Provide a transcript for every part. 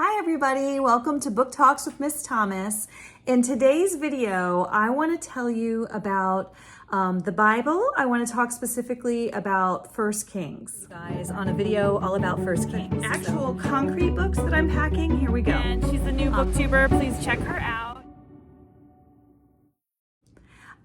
Hi everybody, welcome to Book Talks with Miss Thomas. In today's video, I want to tell you about the Bible. I want to talk specifically about 1 Kings. Guys, on a video all about 1 Kings. Actual concrete books that I'm packing, here we go. And she's a new booktuber, please check her out.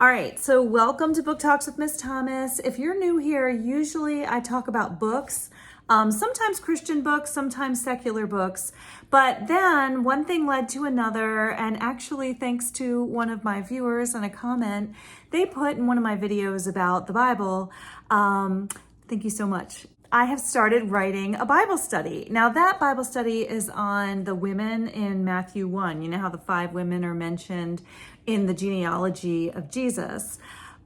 All right, so welcome to Book Talks with Miss Thomas. If you're new here, usually I talk about books, sometimes Christian books, sometimes secular books, but then one thing led to another, and actually thanks to one of my viewers and a comment they put in one of my videos about the Bible, thank you so much. I have started writing a Bible study. Now that Bible study is on the women in Matthew 1. You know how the 5 women are mentioned in the genealogy of Jesus.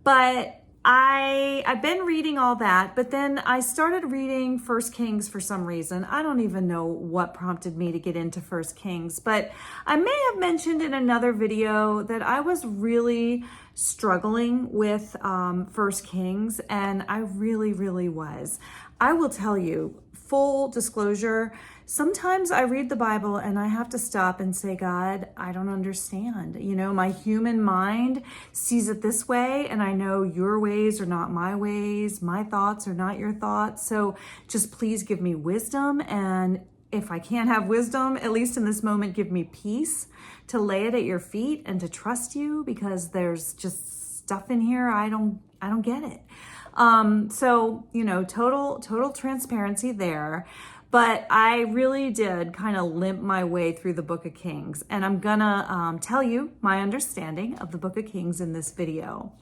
But I've been reading all that, but then I started reading 1 Kings for some reason. I don't even know what prompted me to get into 1 Kings, but I may have mentioned in another video that I was really struggling with 1 Kings, and I really was. I will tell you, full disclosure, sometimes I read the Bible and I have to stop and say, God, I don't understand. You know, my human mind sees it this way, and I know your ways are not my ways. My thoughts are not your thoughts. So just please give me wisdom. And if I can't have wisdom, at least in this moment, give me peace to lay it at your feet and to trust you, because there's just stuff in here I don't get it. So, you know, total transparency there. But I really did kind of limp my way through the Book of Kings. And I'm gonna tell you my understanding of the Book of Kings in this video.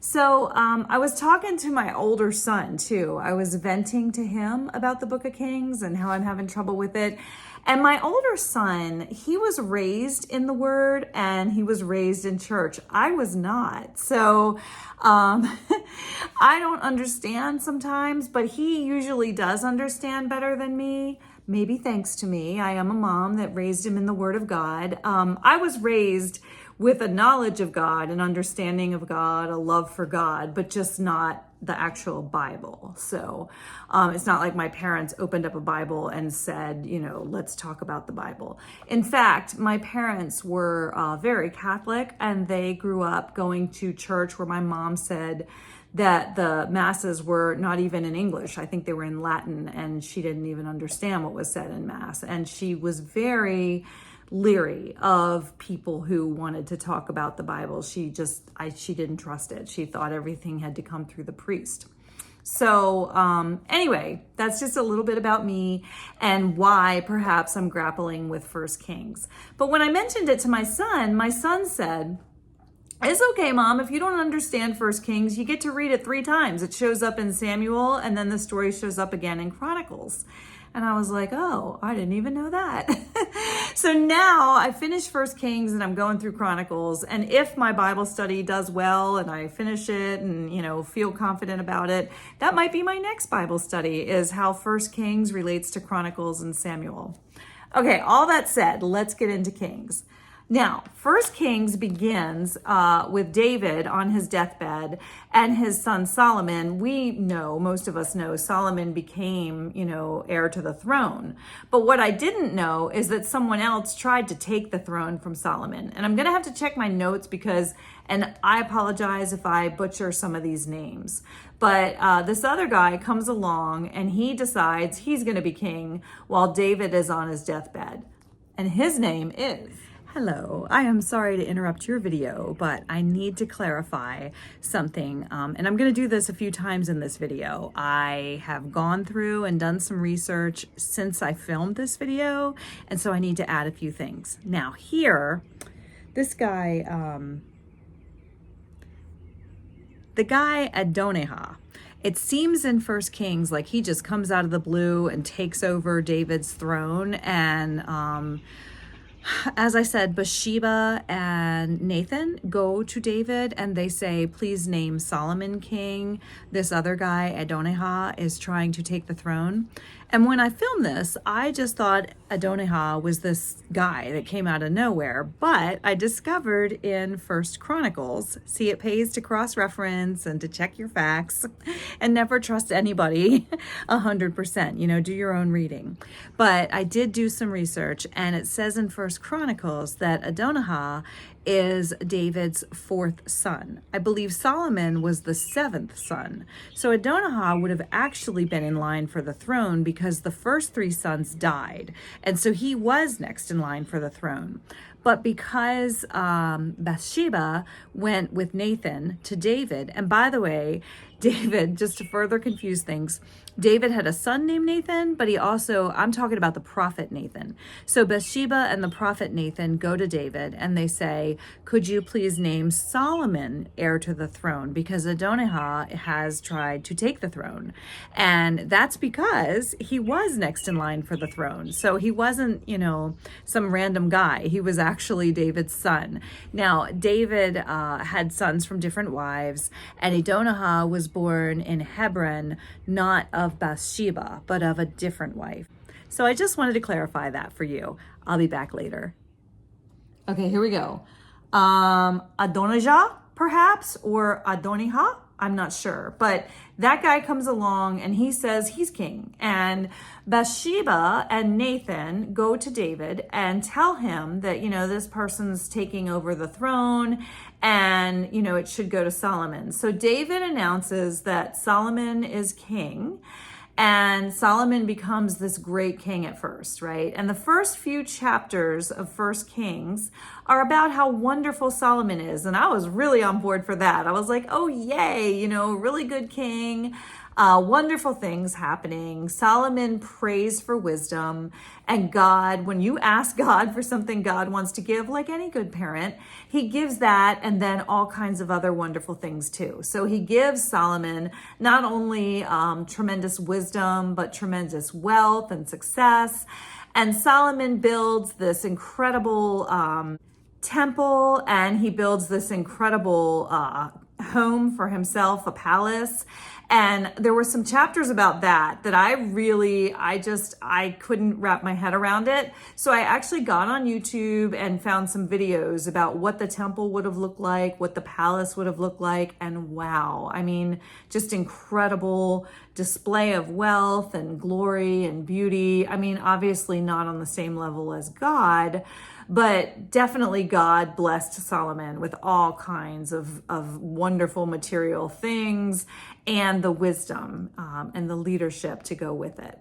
So I was talking to my older son too. I was venting to him about the Book of Kings and how I'm having trouble with it. And my older son, he was raised in the Word and he was raised in church. I was not. So I don't understand sometimes, but he usually does understand better than me. Maybe thanks to me. I am a mom that raised him in the Word of God. I was raised with a knowledge of God, an understanding of God, a love for God, but just not the actual Bible. So it's not like my parents opened up a Bible and said, you know, let's talk about the Bible. In fact, my parents were very Catholic, and they grew up going to church where my mom said that the masses were not even in English. I think they were in Latin, and she didn't even understand what was said in Mass. And she was very leery of people who wanted to talk about the Bible. She didn't trust it. She thought everything had to come through the priest. So anyway, that's just a little bit about me and why perhaps I'm grappling with 1 Kings. But when I mentioned it to my son said, it's okay, Mom, if you don't understand 1 Kings, you get to read it 3 times. It shows up in Samuel, and then the story shows up again in Chronicles. And I was like, oh, I didn't even know that. So now I finished 1 Kings and I'm going through Chronicles. And if my Bible study does well and I finish it and, you know, feel confident about it, that might be my next Bible study, is how 1 Kings relates to Chronicles and Samuel. Okay, all that said, let's get into Kings. Now, 1 Kings begins with David on his deathbed and his son Solomon. We know, most of us know, Solomon became, you know, heir to the throne. But what I didn't know is that someone else tried to take the throne from Solomon. And I'm going to have to check my notes because, and I apologize if I butcher some of these names. But this other guy comes along and he decides he's going to be king while David is on his deathbed. And his name is... Hello, I am sorry to interrupt your video, but I need to clarify something. And I'm going to do this a few times in this video. I have gone through and done some research since I filmed this video, and so I need to add a few things. Now here, this guy, the guy Adonijah, it seems in 1 Kings like he just comes out of the blue and takes over David's throne, and as I said, Bathsheba and Nathan go to David and they say, please name Solomon king. This other guy, Adonijah, is trying to take the throne. And when I filmed this, I just thought Adonijah was this guy that came out of nowhere. But I discovered in First Chronicles, see, it pays to cross-reference and to check your facts and never trust anybody 100%, do your own reading. But I did do some research, and it says in First Chronicles that Adonijah is David's fourth son. I believe Solomon was the seventh son. So Adonijah would have actually been in line for the throne because the first three sons died. And so he was next in line for the throne. But because Bathsheba went with Nathan to David, and by the way, David, just to further confuse things, David had a son named Nathan, but I'm talking about the prophet Nathan. So Bathsheba and the prophet Nathan go to David and they say, could you please name Solomon heir to the throne? Because Adonijah has tried to take the throne. And that's because he was next in line for the throne. So he wasn't, some random guy. He was actually David's son. Now, David had sons from different wives, and Adonijah was born in Hebron, not of Bathsheba, but of a different wife. So I just wanted to clarify that for you. I'll be back later. Okay, here we go. Adonijah, perhaps, or Adonijah, I'm not sure. But that guy comes along and he says he's king. And Bathsheba and Nathan go to David and tell him that, this person's taking over the throne and, it should go to Solomon. So David announces that Solomon is king. And Solomon becomes this great king at first, right? And the first few chapters of First Kings are about how wonderful Solomon is. And I was really on board for that. I was like, oh, yay, really good king. Wonderful things happening. Solomon prays for wisdom. And God, when you ask God for something God wants to give, like any good parent, he gives that and then all kinds of other wonderful things too. So he gives Solomon not only tremendous wisdom, but tremendous wealth and success. And Solomon builds this incredible temple, and he builds this incredible home for himself, a palace. And there were some chapters about that I couldn't wrap my head around it. So I actually got on YouTube and found some videos about what the temple would have looked like, what the palace would have looked like. And wow, just incredible display of wealth and glory and beauty. Obviously not on the same level as God, but definitely God blessed Solomon with all kinds of wonderful material things and the wisdom and the leadership to go with it.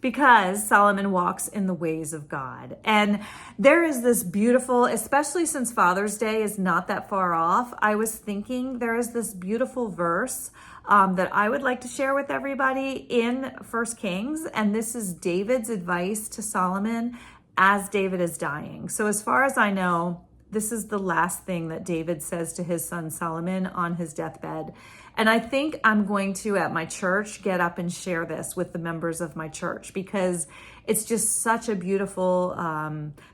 Because Solomon walks in the ways of God. And there is this beautiful, especially since Father's Day is not that far off, I was thinking there is this beautiful verse that I would like to share with everybody in First Kings. And this is David's advice to Solomon as David is dying. So as far as I know, this is the last thing that David says to his son Solomon on his deathbed. And I think I'm going to, at my church, get up and share this with the members of my church because it's just such a beautiful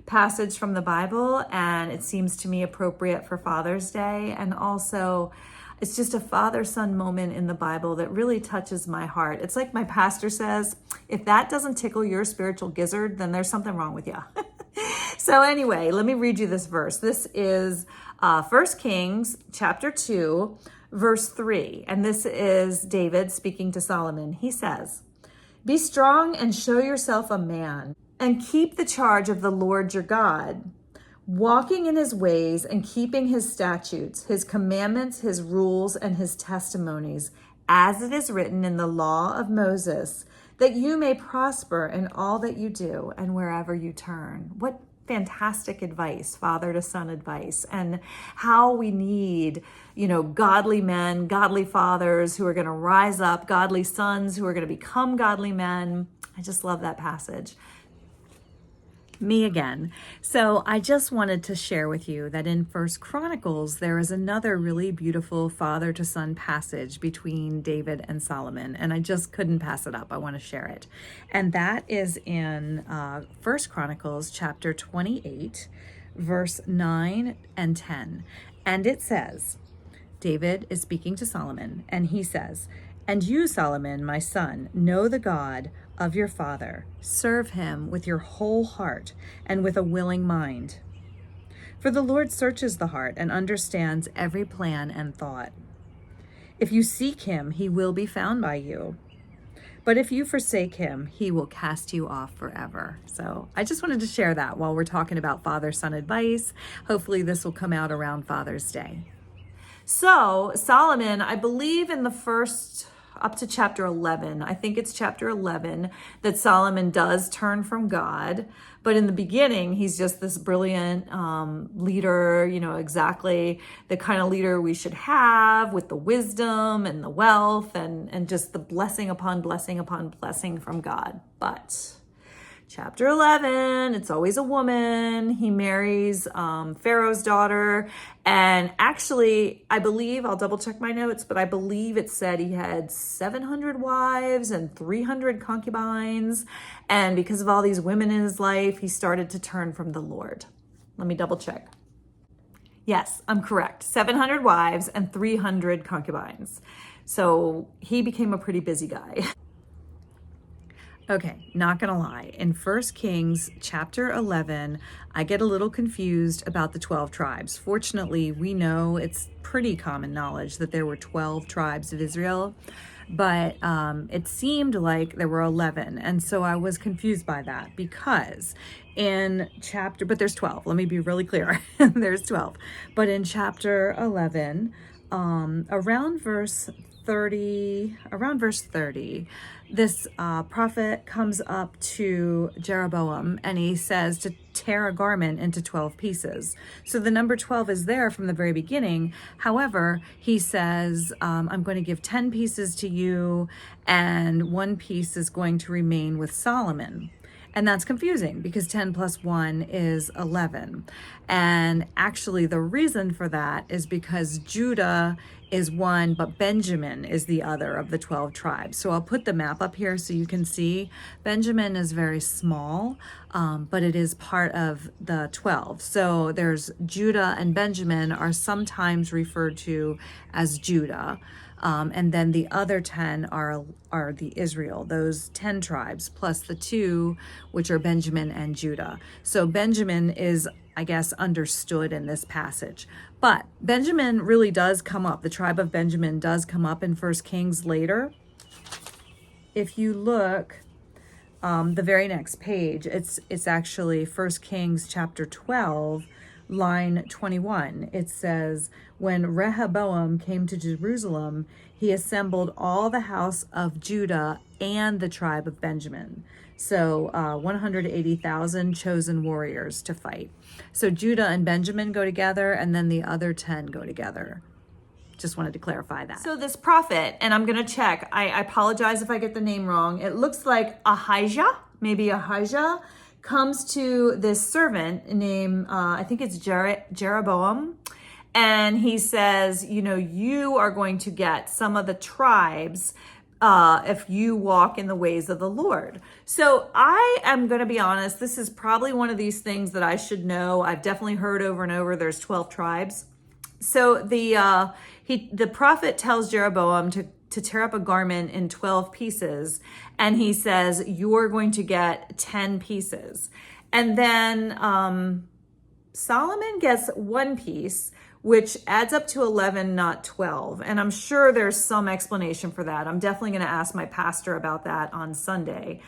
passage from the Bible, and it seems to me appropriate for Father's Day. And also, it's just a father-son moment in the Bible that really touches my heart. It's like my pastor says, if that doesn't tickle your spiritual gizzard, then there's something wrong with you. So anyway, let me read you this verse. This is 1 Kings chapter 2, verse 3. And this is David speaking to Solomon. He says, "Be strong and show yourself a man, and keep the charge of the Lord your God, walking in his ways and keeping his statutes, his commandments, his rules, and his testimonies, as it is written in the law of Moses, that you may prosper in all that you do and wherever you turn." What fantastic advice, father to son advice, and how we need, godly men, godly fathers who are going to rise up, godly sons who are going to become godly men. I just love that passage. Me again. So I just wanted to share with you that in First Chronicles, there is another really beautiful father to son passage between David and Solomon, and I just couldn't pass it up. I want to share it. And that is in First Chronicles chapter 28, verse 9 and 10. And it says, David is speaking to Solomon, and he says, "And you, Solomon, my son, know the God of your father. Serve him with your whole heart and with a willing mind. For the Lord searches the heart and understands every plan and thought. If you seek him, he will be found by you. But if you forsake him, he will cast you off forever. So I just wanted to share that while we're talking about father-son advice. Hopefully this will come out around Father's Day. So Solomon, I believe in the first up to chapter 11, I think it's chapter 11, that Solomon does turn from God. But in the beginning, he's just this brilliant leader, exactly the kind of leader we should have, with the wisdom and the wealth and just the blessing upon blessing upon blessing from God. But chapter 11, it's always a woman. He marries Pharaoh's daughter. And actually, I believe, I'll double check my notes, but I believe it said he had 700 wives and 300 concubines. And because of all these women in his life, he started to turn from the Lord. Let me double check. Yes, I'm correct. 700 wives and 300 concubines. So he became a pretty busy guy. Okay, not gonna lie. In 1 Kings chapter 11, I get a little confused about the 12 tribes. Fortunately, we know it's pretty common knowledge that there were 12 tribes of Israel, but it seemed like there were 11. And so I was confused by that because but there's 12. Let me be really clear. There's 12. But in chapter 11, around verse 30, this prophet comes up to Jeroboam and he says to tear a garment into 12 pieces. So the number 12 is there from the very beginning. However, he says, I'm going to give 10 pieces to you and 1 piece is going to remain with Solomon. And that's confusing because 10 plus 1 is 11. And actually the reason for that is because Judah is one, but Benjamin is the other of the 12 tribes. So I'll put the map up here so you can see. Benjamin is very small, but it is part of the 12. So there's Judah and Benjamin are sometimes referred to as Judah. And then the other 10 are the Israel, those 10 tribes, plus the 2, which are Benjamin and Judah. So Benjamin is, I guess, understood in this passage. But Benjamin really does come up. The tribe of Benjamin does come up in 1 Kings later. If you look, the very next page, it's actually 1 Kings chapter 12, line 21. It says, when Rehoboam came to Jerusalem, he assembled all the house of Judah and the tribe of Benjamin. So 180,000 chosen warriors to fight. So Judah and Benjamin go together, and then the other 10 go together. Just wanted to clarify that. So this prophet, and I'm going to check. I apologize if I get the name wrong. It looks like Ahijah, comes to this servant named, I think it's Jeroboam. And he says, you are going to get some of the tribes if you walk in the ways of the Lord. So I am going to be honest, this is probably one of these things that I should know. I've definitely heard over and over, there's 12 tribes. So the prophet tells Jeroboam to tear up a garment in 12 pieces. And he says, you're going to get 10 pieces. And then Solomon gets 1 piece, which adds up to 11, not 12. And I'm sure there's some explanation for that. I'm definitely going to ask my pastor about that on Sunday.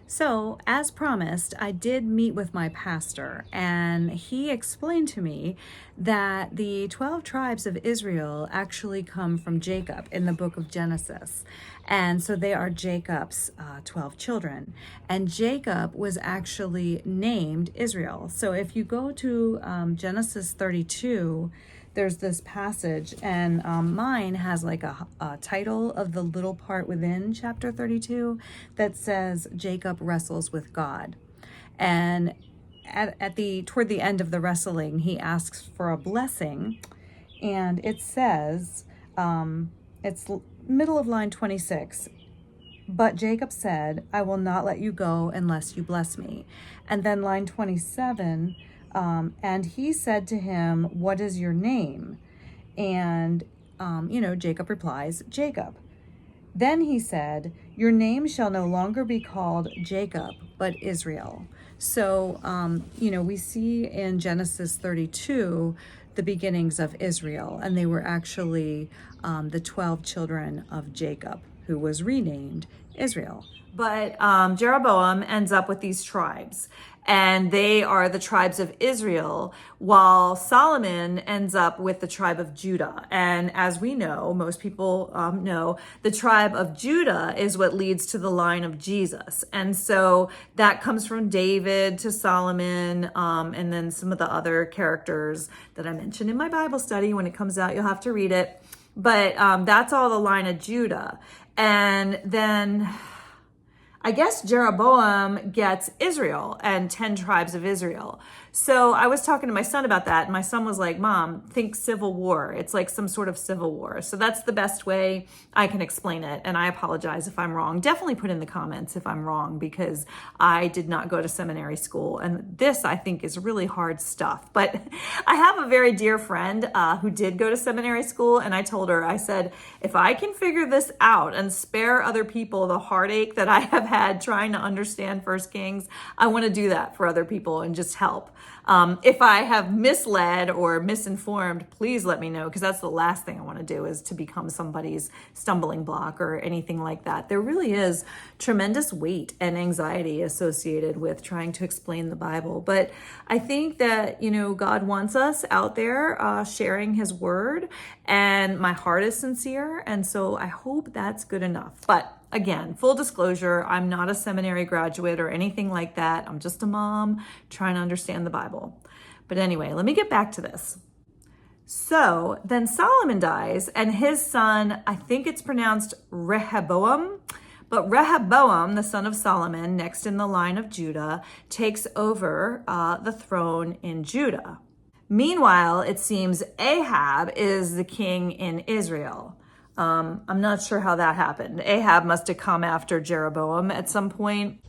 So, as promised, I did meet with my pastor, and he explained to me that the 12 tribes of Israel actually come from Jacob in the book of Genesis. And so they are Jacob's 12 children. And Jacob was actually named Israel. So if you go to Genesis 32, there's this passage, and mine has like a title of the little part within chapter 32 that says Jacob wrestles with God. And toward the end of the wrestling, he asks for a blessing, and it says, it's middle of line 26. But Jacob said, I will not let you go unless you bless me. And then line 27, and he said to him, what is your name? And, Jacob replies, Jacob. Then he said, Your name shall no longer be called Jacob, but Israel. So, we see in Genesis 32 the beginnings of Israel, and they were actually the 12 children of Jacob, who was renamed Israel. But Jeroboam ends up with these tribes, and they are the tribes of Israel, while Solomon ends up with the tribe of Judah. And as we know, most people know, the tribe of Judah is what leads to the line of Jesus. And so that comes from David to Solomon, and then some of the other characters that I mentioned in my Bible study. When it comes out, you'll have to read it. But that's all the line of Judah. And then I guess Jeroboam gets Israel and 10 tribes of Israel. So I was talking to my son about that, and my son was like, Mom, think civil war. It's like some sort of civil war. So that's the best way I can explain it. And I apologize if I'm wrong. Definitely put in the comments if I'm wrong, because I did not go to seminary school. And this, I think, is really hard stuff. But I have a very dear friend who did go to seminary school. And I told her, I said, if I can figure this out and spare other people the heartache that I have had trying to understand First Kings, I want to do that for other people and just help. If I have misled or misinformed, please let me know, because that's the last thing I want to do, is to become somebody's stumbling block or anything like that. There really is tremendous weight and anxiety associated with trying to explain the Bible. But I think that, God wants us out there sharing his word, and my heart is sincere. And so I hope that's good enough. But again, full disclosure, I'm not a seminary graduate or anything like that. I'm just a mom trying to understand the Bible. But anyway, let me get back to this. So then Solomon dies, and his son, I think it's pronounced Rehoboam, but Rehoboam, the son of Solomon, next in the line of Judah, takes over the throne in Judah. Meanwhile, it seems Ahab is the king in Israel. I'm not sure how that happened. Ahab must have come after Jeroboam at some point.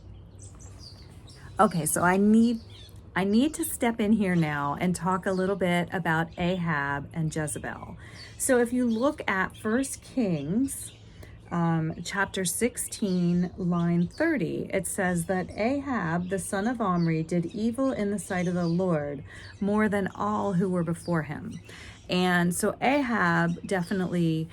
Okay, so I need to step in here now and talk a little bit about Ahab and Jezebel. So if you look at 1 Kings chapter 16, line 30, it says that Ahab, the son of Omri, did evil in the sight of the Lord more than all who were before him. And so Ahab definitely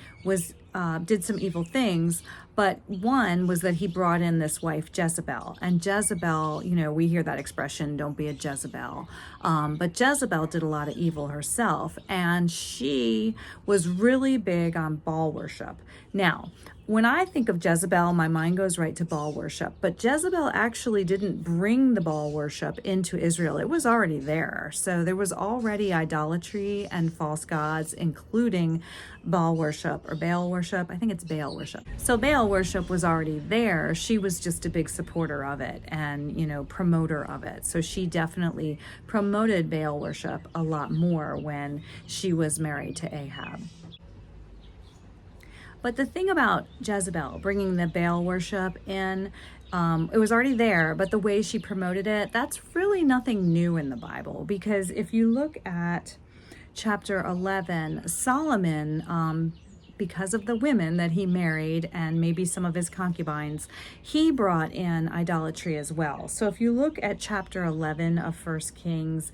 did some evil things, but one was that he brought in this wife Jezebel. And Jezebel, we hear that expression, don't be a Jezebel. But Jezebel did a lot of evil herself, and she was really big on Baal worship. Now, when I think of Jezebel, my mind goes right to Baal worship. But Jezebel actually didn't bring the Baal worship into Israel. It was already there. So there was already idolatry and false gods, including Baal worship or Baal worship. I think it's Baal worship. So Baal worship was already there. She was just a big supporter of it and, promoter of it. So she definitely promoted Baal worship a lot more when she was married to Ahab. But the thing about Jezebel bringing the Baal worship in, it was already there, but the way she promoted it, that's really nothing new in the Bible. Because if you look at chapter 11, Solomon, because of the women that he married and maybe some of his concubines, he brought in idolatry as well. So if you look at chapter 11 of 1 Kings,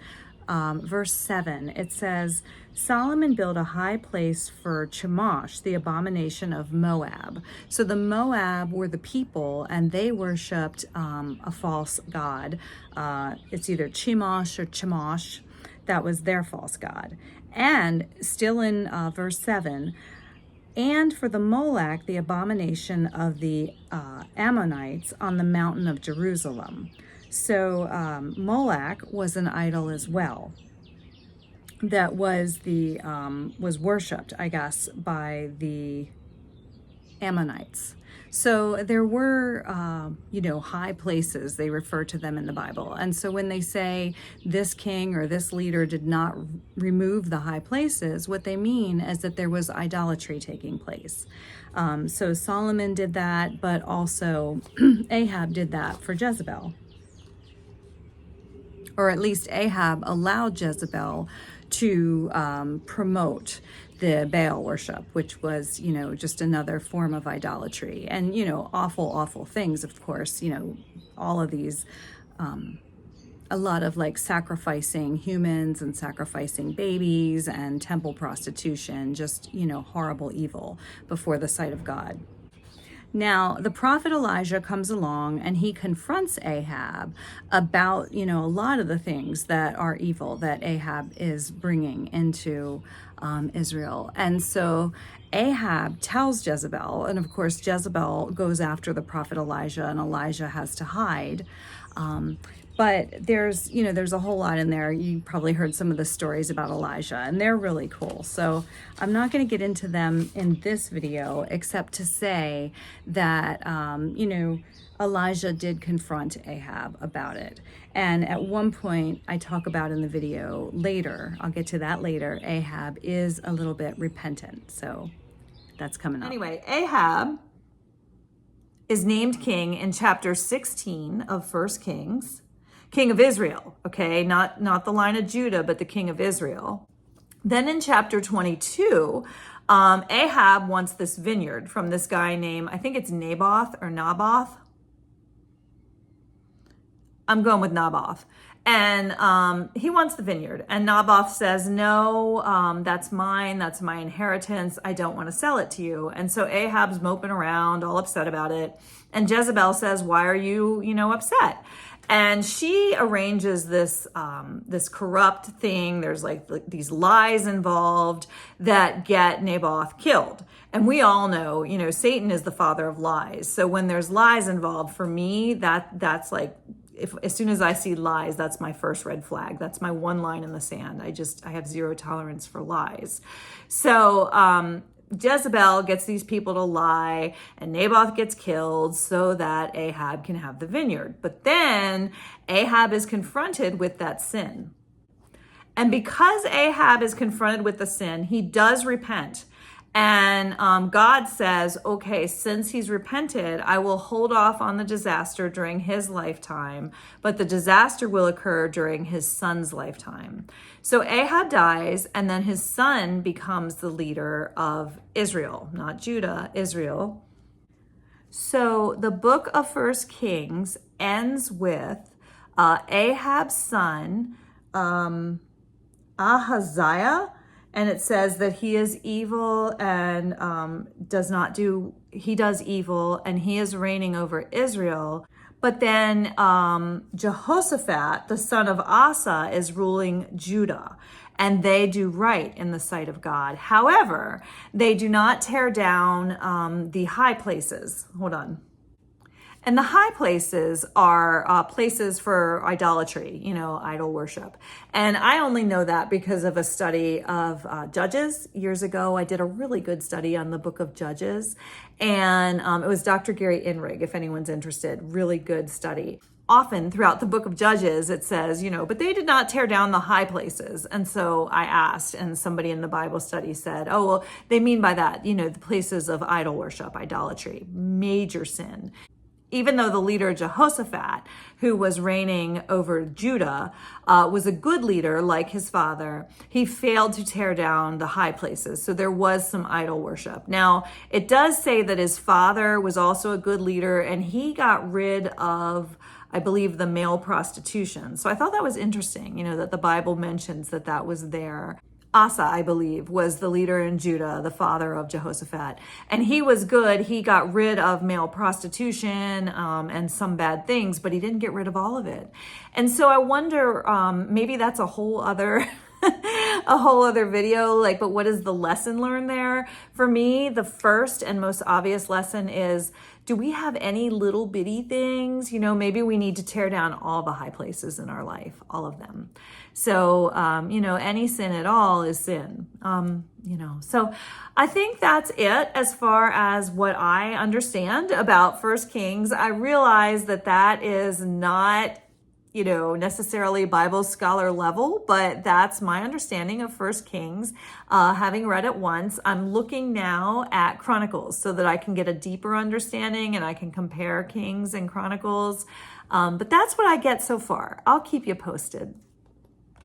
verse 7, it says, Solomon built a high place for Chemosh, the abomination of Moab. So the Moab were the people, and they worshipped a false god. It's either Chemosh or Chemosh. That was their false god. And still in verse 7, and for the Molech, the abomination of the Ammonites on the mountain of Jerusalem. So Molech was an idol as well that was worshipped, I guess, by the Ammonites. So there were, high places, they refer to them in the Bible. And so when they say this king or this leader did not remove the high places, what they mean is that there was idolatry taking place. So Solomon did that, but also Ahab did that for Jezebel. Or at least Ahab allowed Jezebel to promote the Baal worship, which was, just another form of idolatry. And, awful, awful things, of course, all of these, a lot of like sacrificing humans and sacrificing babies and temple prostitution, just, horrible evil before the sight of God. Now, the prophet Elijah comes along and he confronts Ahab about, a lot of the things that are evil that Ahab is bringing into Israel. And so Ahab tells Jezebel, and of course Jezebel goes after the prophet Elijah, and Elijah has to hide. But there's a whole lot in there. You probably heard some of the stories about Elijah, and they're really cool. So I'm not going to get into them in this video, except to say that, Elijah did confront Ahab about it. And at one point, I talk about in the video later, I'll get to that later, Ahab is a little bit repentant. So that's coming up. Anyway, Ahab is named king in chapter 16 of 1 Kings. King of Israel, okay? Not the line of Judah, but the king of Israel. Then in chapter 22, Ahab wants this vineyard from this guy named, I think it's Naboth or Naboth. I'm going with Naboth. And he wants the vineyard. And Naboth says, no, that's mine. That's my inheritance. I don't want to sell it to you. And so Ahab's moping around, all upset about it. And Jezebel says, why are you, upset? And she arranges this this corrupt thing. There's like these lies involved that get Naboth killed. And we all know, Satan is the father of lies. So when there's lies involved, for me, that's like, as soon as I see lies, that's my first red flag. That's my one line in the sand. I have zero tolerance for lies. So Jezebel gets these people to lie, and Naboth gets killed so that Ahab can have the vineyard. But then Ahab is confronted with that sin. And because Ahab is confronted with the sin, he does repent. And God says, okay, since he's repented, I will hold off on the disaster during his lifetime, but the disaster will occur during his son's lifetime. So Ahab dies, and then his son becomes the leader of Israel, not Judah, Israel. So the book of 1 Kings ends with Ahab's son, Ahaziah. And it says that he is evil and he does evil, and he is reigning over Israel. But then Jehoshaphat, the son of Asa, is ruling Judah, and they do right in the sight of God. However, they do not tear down the high places. Hold on. And the high places are places for idolatry, idol worship. And I only know that because of a study of Judges. Years ago, I did a really good study on the book of Judges. And it was Dr. Gary Inrig, if anyone's interested. Really good study. Often throughout the book of Judges, it says, but they did not tear down the high places. And so I asked, and somebody in the Bible study said, oh, well, they mean by that, the places of idol worship, idolatry, major sin. Even though the leader Jehoshaphat, who was reigning over Judah, was a good leader like his father, he failed to tear down the high places. So there was some idol worship. Now, it does say that his father was also a good leader, and he got rid of, I believe, the male prostitution. So I thought that was interesting, that the Bible mentions that was there. Asa, I believe, was the leader in Judah, the father of Jehoshaphat. And he was good. He got rid of male prostitution and some bad things, but he didn't get rid of all of it. And so I wonder, maybe that's a whole other video, but what is the lesson learned there? For me, the first and most obvious lesson is, do we have any little bitty things? Maybe we need to tear down all the high places in our life, all of them. So, any sin at all is sin, So I think that's it as far as what I understand about 1 Kings. I realize that is not, necessarily Bible scholar level, but that's my understanding of 1 Kings. Having read it once, I'm looking now at Chronicles so that I can get a deeper understanding and I can compare Kings and Chronicles. But that's what I get so far. I'll keep you posted.